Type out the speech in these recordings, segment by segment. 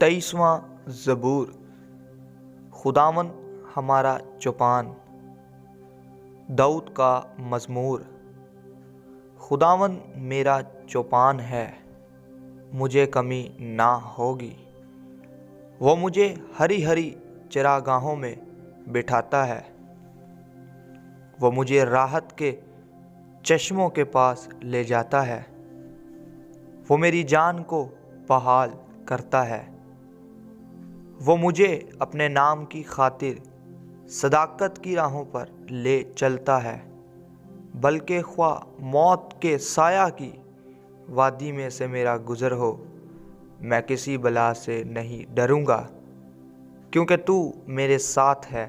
23वां ज़बूर। खुदावन हमारा चौपान। दाऊद का मज़मूर। खुदावन मेरा चौपान है, मुझे कमी ना होगी। वो मुझे हरी हरी चरागाहों में बिठाता है। वो मुझे राहत के चश्मों के पास ले जाता है। वो मेरी जान को बहाल करता है। वो मुझे अपने नाम की खातिर सदाकत की राहों पर ले चलता है, बल्कि ख्वा मौत के साया की वादी में से मेरा गुज़र हो, मैं किसी बला से नहीं डरूंगा, क्योंकि तू मेरे साथ है।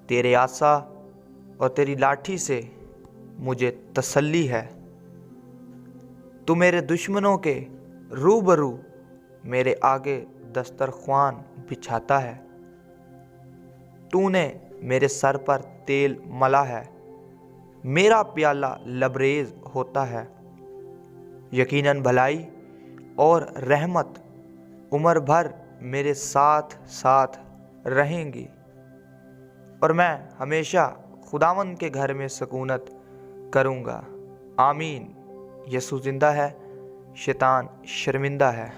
तेरे आसा और तेरी लाठी से मुझे तसल्ली है। तू मेरे दुश्मनों के रूबरू मेरे आगे दस्तरख्वान बिछाता है। तूने मेरे सर पर तेल मला है, मेरा प्याला लबरेज होता है। यकीनन भलाई और रहमत उम्र भर मेरे साथ साथ रहेंगी, और मैं हमेशा खुदावन के घर में सकूनत करूँगा। आमीन। यसू जिंदा है, शैतान शर्मिंदा है।